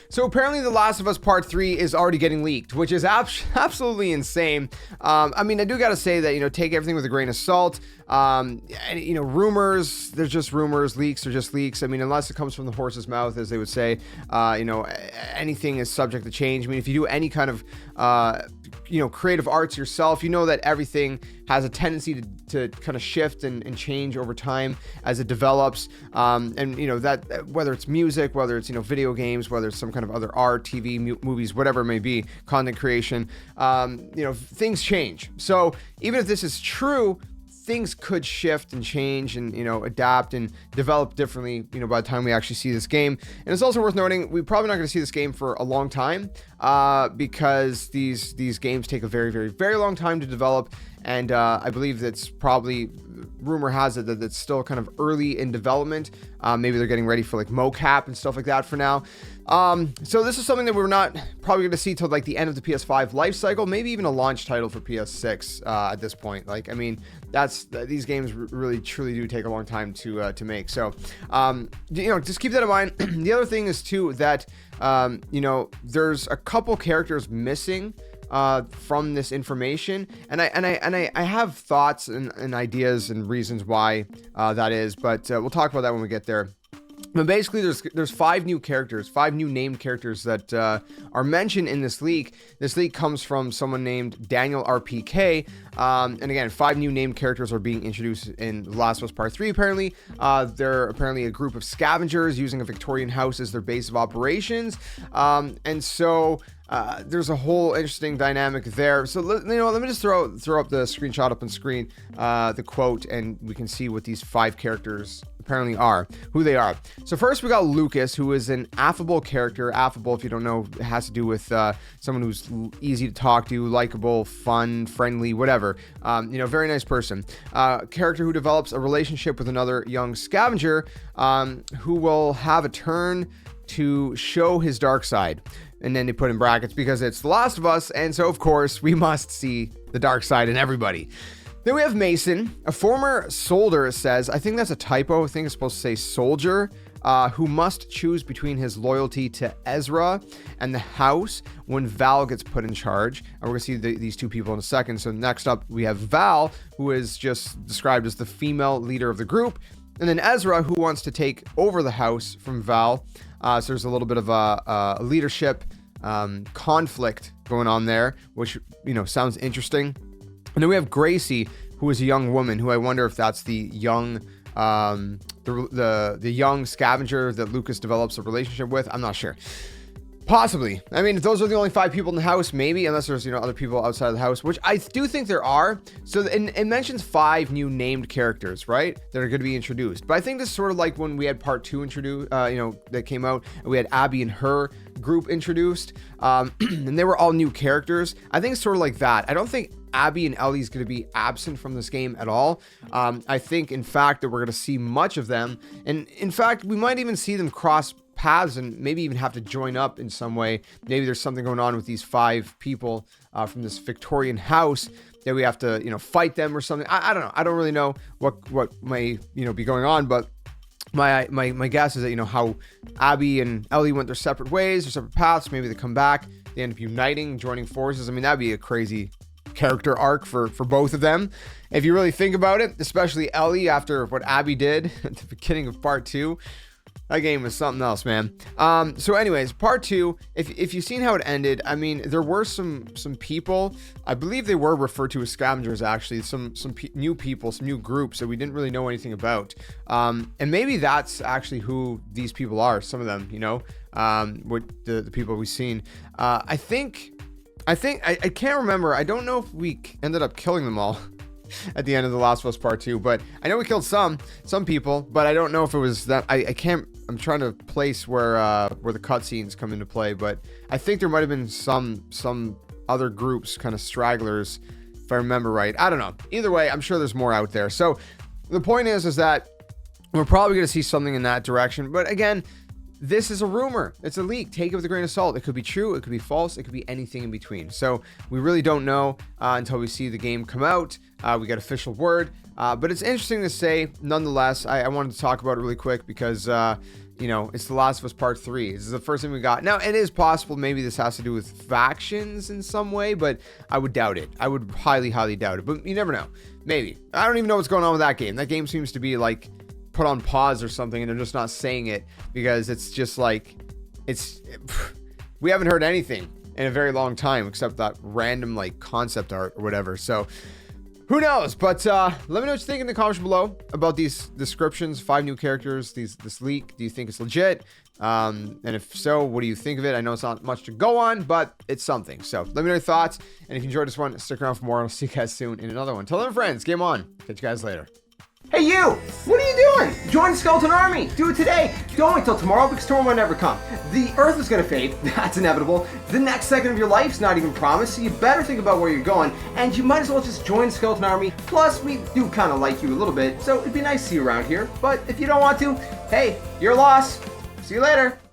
So apparently The Last of Us Part 3 is already getting leaked, which is absolutely insane. I mean, I do got to say that, take everything with a grain of salt. And, rumors, they're just rumors. Leaks are just leaks. I mean, unless it comes from the horse's mouth, as they would say, anything is subject to change. I mean, if you do any kind of, creative arts yourself, that everything has a tendency to kind of shift and change over time as it develops. That whether it's music, whether it's, video games, whether it's some kind of other art, TV, movies, whatever it may be, content creation, things change. So even if this is true, things could shift and change and, adapt and develop differently, by the time we actually see this game. And it's also worth noting, we're probably not going to see this game for a long time, because these games take a very, very, very long time to develop. And I believe that's probably, rumor has it that it's still kind of early in development. Maybe they're getting ready for like mocap and stuff like that for now. So this is something that we're not probably going to see till like the end of the PS5 life cycle, maybe even a launch title for PS6 at this point. Like, I mean, these games really truly do take a long time to make. So, just keep that in mind. The other thing is too that, there's a couple characters missing from this information, and I have thoughts and ideas and reasons why that is, but we'll talk about that when we get there. But basically, there's 5 new characters, 5 new named characters that are mentioned in this leak. This leak comes from someone named Daniel RPK. And again, 5 new named characters are being introduced in The Last of Us Part 3, apparently. They're apparently a group of scavengers using a Victorian house as their base of operations. And so there's a whole interesting dynamic there. So let me just throw up the screenshot up on screen, the quote, and we can see what these 5 characters apparently are, who they are. So first we got Lucas, who is an affable character. Affable, if you don't know, it has to do with someone who's easy to talk to, likable, fun, friendly, whatever. Very nice person. Character who develops a relationship with another young scavenger, who will have a turn to show his dark side. And then they put in brackets because it's The Last of Us, and so of course we must see the dark side in everybody. Then we have Mason, a former soldier, says, I think that's a typo, I think it's supposed to say soldier, who must choose between his loyalty to Ezra and the house when Val gets put in charge. And we're going to see these 2 people in a second. So next up, we have Val, who is just described as the female leader of the group. And then Ezra, who wants to take over the house from Val. So there's a little bit of a leadership conflict going on there, which, sounds interesting. And then we have Gracie, who is a young woman, who I wonder if that's the young, the young scavenger that Lucas develops a relationship with. I'm not sure. Possibly. I mean, if those are the only 5 people in the house, maybe, unless there's, other people outside of the house, which I do think there are. So it mentions 5 new named characters, right, that are going to be introduced. But I think this is sort of like when we had part 2 introduced, that came out, and we had Abby and her group introduced, and they were all new characters. I think it's sort of like that. I don't think Abby and Ellie's going to be absent from this game at all. I think, in fact, that we're going to see much of them. And in fact, we might even see them cross paths and maybe even have to join up in some way. Maybe there's something going on with these 5 people from this Victorian house that we have to, fight them or something. I don't know. I don't really know what may, be going on, but my guess is that, how Abby and Ellie went their separate ways or separate paths. Maybe they come back, they end up uniting, joining forces. I mean, that'd be a crazy character arc for both of them, if you really think about it, especially Ellie after what Abby did at the beginning of part 2. That game was something else, man. So anyways, part 2, if you've seen how it ended, I mean, there were some people, I believe they were referred to as scavengers, actually, some new people, some new groups that we didn't really know anything about. And maybe that's actually who these people are, some of them, what the people we've seen. I can't remember. I don't know if we ended up killing them all at the end of The Last of Us Part 2, but I know we killed some people, but I don't know if it was that. I'm trying to place where the cutscenes come into play, but I think there might have been some other groups, kind of stragglers, if I remember right. I don't know. Either way, I'm sure there's more out there. So the point is that we're probably going to see something in that direction. But again, this is a rumor. It's a leak. Take it with a grain of salt. It could be true. It could be false. It could be anything in between. So we really don't know until we see the game come out. We got official word. But it's interesting to say, nonetheless. I wanted to talk about it really quick because, you know, it's The Last of Us Part 3. This is the first thing we got. Now, it is possible maybe this has to do with factions in some way, but I would doubt it. I would highly, highly doubt it, but you never know. Maybe. I don't even know what's going on with that game. That game seems to be like put on pause or something, and they're just not saying it because it's just like, we haven't heard anything in a very long time except that random like concept art or whatever. So who knows? But let me know what you think in the comments below about these descriptions. 5 new characters, this leak. Do you think it's legit? And if so, what do you think of it? I know it's not much to go on, but it's something. So let me know your thoughts. And if you enjoyed this one, stick around for more. I'll see you guys soon in another one. Till then, friends, game on. Catch you guys later. Hey you! What are you doing? Join the Skeleton Army! Do it today! Don't wait till tomorrow because tomorrow might never come. The Earth is gonna fade, that's inevitable. The next second of your life's not even promised, so you better think about where you're going, and you might as well just join the Skeleton Army. Plus, we do kinda like you a little bit, so it'd be nice to see you around here. But if you don't want to, hey, your loss. See you later.